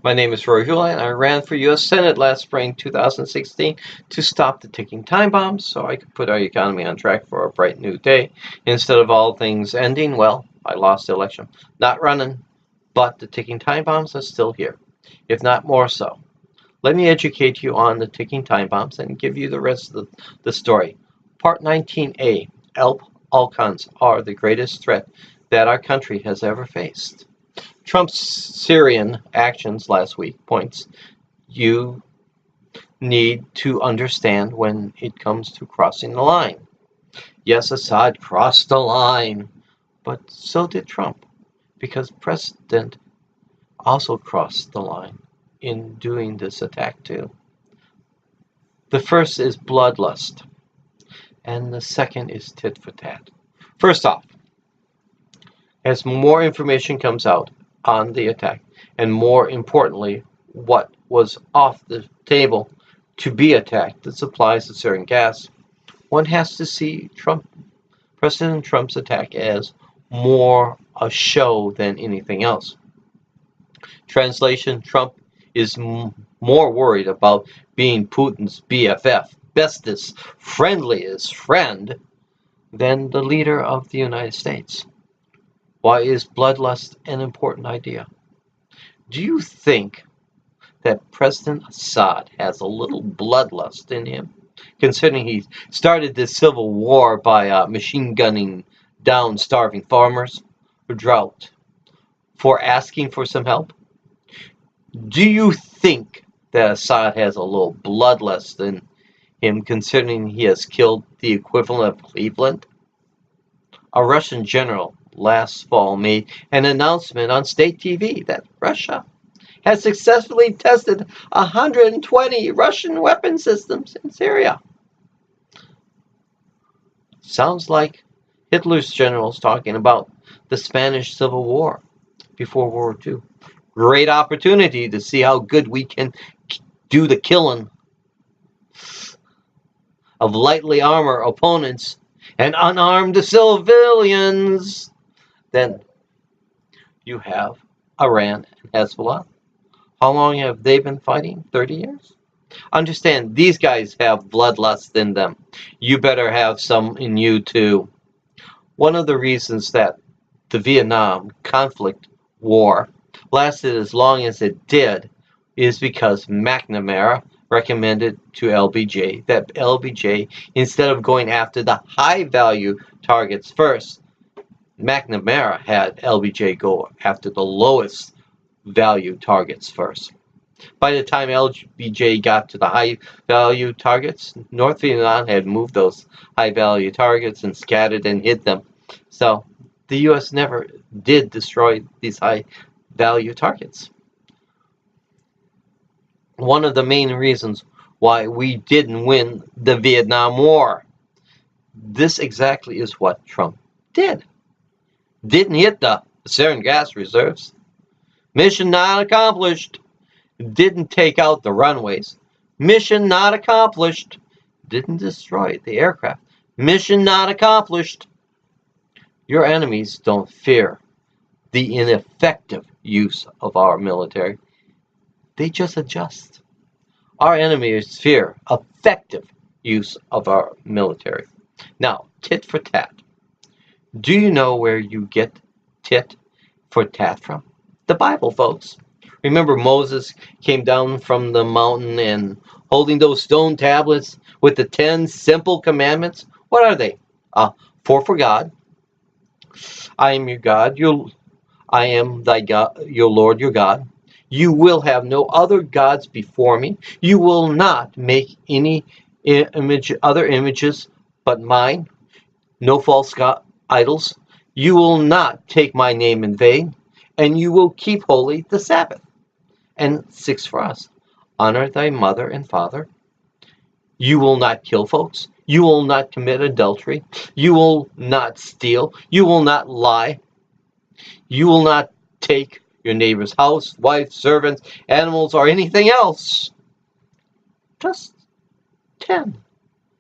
My name is Rory Houlihan. I ran for U.S. Senate last spring 2016 to stop the ticking time bombs so I could put our economy on track for a bright new day. Instead of all things ending, well, I lost the election. Not running, but the ticking time bombs are still here, if not more so. Let me educate you on the ticking time bombs and give you the rest of the story. Part 19A, Alcons are the greatest threat that our country has ever faced. Trump's Syrian actions last week points you need to understand when it comes to crossing the line. Yes, Assad crossed the line, but so did Trump, because President also crossed the line in doing this attack too. The first is bloodlust, and the second is tit for tat. First off, as more information comes out on the attack, and more importantly, what was off the table to be attacked, the supplies of sarin gas, one has to see President Trump's attack as more a show than anything else. Translation, Trump is more worried about being Putin's BFF, bestest, friendliest friend, than the leader of the United States. Why is bloodlust an important idea? Do you think that President Assad has a little bloodlust in him, considering he started this civil war by machine gunning down starving farmers for drought, for asking for some help? Do you think that Assad has a little bloodlust in him, considering he has killed the equivalent of Cleveland? A Russian general last fall made an announcement on state TV that Russia has successfully tested 120 Russian weapon systems in Syria. Sounds like Hitler's generals talking about the Spanish Civil War before World War II. Great opportunity to see how good we can do the killing of lightly armored opponents and unarmed civilians. Then you have Iran and Hezbollah. How long have they been fighting? 30 years? Understand, these guys have bloodlust in them. You better have some in you too. One of the reasons that the Vietnam conflict war lasted as long as it did is because McNamara recommended to LBJ that LBJ, instead of going after the high value targets first, McNamara had LBJ go after the lowest value targets first. By the time LBJ got to the high value targets, North Vietnam had moved those high value targets and scattered and hid them. So the U.S. never did destroy these high value targets. One of the main reasons why we didn't win the Vietnam War. This exactly is what Trump did. Didn't hit the sarin gas reserves. Mission not accomplished. Didn't take out the runways. Mission not accomplished. Didn't destroy the aircraft. Mission not accomplished. Your enemies don't fear the ineffective use of our military. They just adjust. Our enemies fear effective use of our military. Now, tit for tat. Do you know where you get tit for tat from? The Bible, folks. Remember Moses came down from the mountain and holding those stone tablets with the 10 simple commandments? What are they? For God, I am your God, I am thy God, your Lord, your God. You will have no other gods before me. You will not make any other images but mine. No false idols. You will not take my name in vain, and you will keep holy the Sabbath. And 6 for us. Honor thy mother and father. You will not kill, folks. You will not commit adultery. You will not steal. You will not lie. You will not take your neighbor's house, wife, servants, animals, or anything else. Just 10.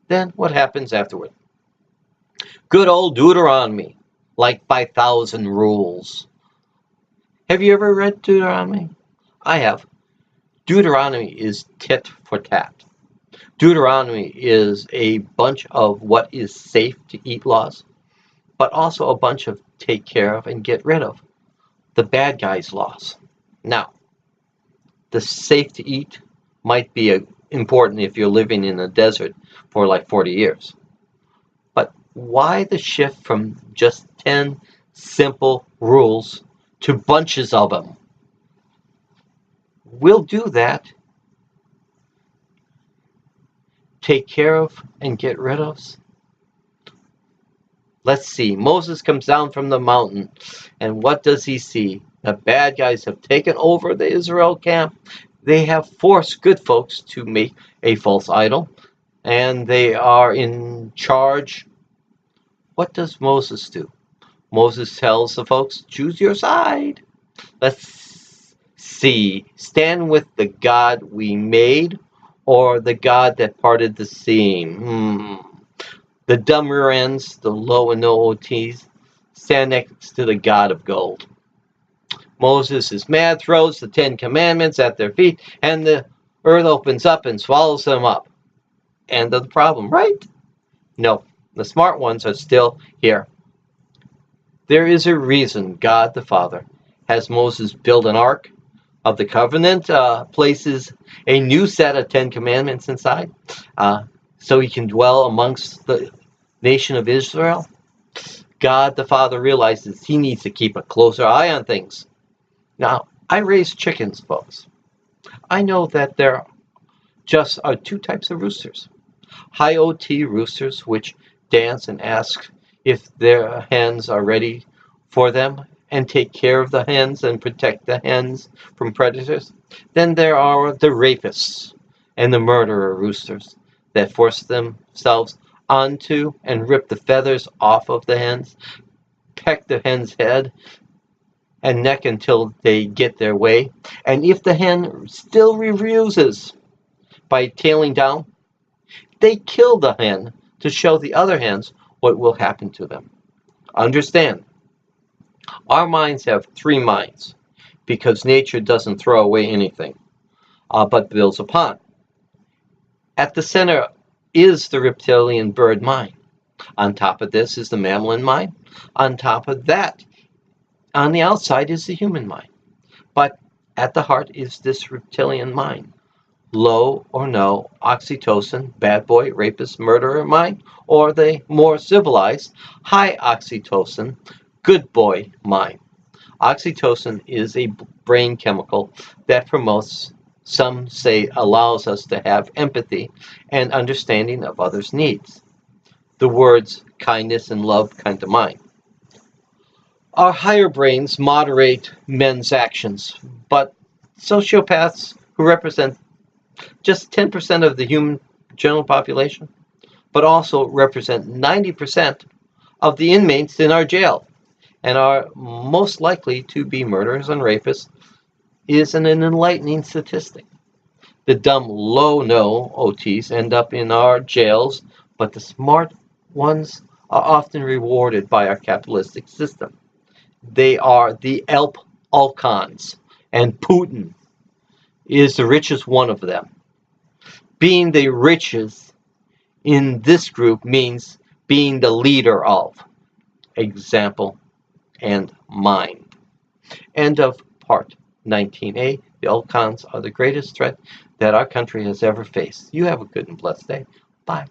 Then what happens afterward? Good old Deuteronomy, like 5,000 rules. Have you ever read Deuteronomy? I have. Deuteronomy is tit for tat. Deuteronomy is a bunch of what is safe to eat laws, but also a bunch of take care of and get rid of, the bad guys' laws. Now, the safe to eat might be important if you're living in a desert for like 40 years. But why the shift from just 10 simple rules to bunches of them? We'll do that. Take care of and get rid of. Let's see. Moses comes down from the mountain, and what does he see? The bad guys have taken over the Israel camp. They have forced good folks to make a false idol, and they are in charge. What does Moses do? Moses tells the folks, choose your side. Let's see. Stand with the God we made or the God that parted the sea. The dumb rear ends, the low and no OTs, stand next to the God of gold. Moses is mad, throws the 10 Commandments at their feet, and the earth opens up and swallows them up. End of the problem, right? No, the smart ones are still here. There is a reason God the Father has Moses build an ark of the covenant, places a new set of 10 Commandments inside, so he can dwell amongst the nation of Israel. God the Father realizes he needs to keep a closer eye on things. Now, I raise chickens, folks. I know that there just are two types of roosters. High OT roosters, which dance and ask if their hens are ready for them and take care of the hens and protect the hens from predators. Then there are the rapists and the murderer roosters that force themselves onto and rip the feathers off of the hens, peck the hen's head and neck until they get their way. And if the hen still refuses by tailing down, they kill the hen to show the other hens what will happen to them. Understand, our minds have three minds because nature doesn't throw away anything, but builds upon. At the center is the reptilian bird mind. On top of this is the mammalian mind. On top of that, on the outside is the human mind. But at the heart is this reptilian mind. Low or no oxytocin, bad boy, rapist, murderer mind, or the more civilized, high oxytocin, good boy mind. Oxytocin is a brain chemical that promotes, some say allows us to have empathy and understanding of others' needs. The words kindness and love come to mind. Our higher brains moderate men's actions, but sociopaths who represent just 10% of the human general population, but also represent 90% of the inmates in our jail and are most likely to be murderers and rapists, is an enlightening statistic. The dumb low-no OTs end up in our jails, but the smart ones are often rewarded by our capitalistic system. They are the Alcons, and Putin is the richest one of them. Being the richest in this group means being the leader of, example, and mind. End of part 19a. The Alcons are the greatest threat that our country has ever faced. You have a good and blessed day. Bye.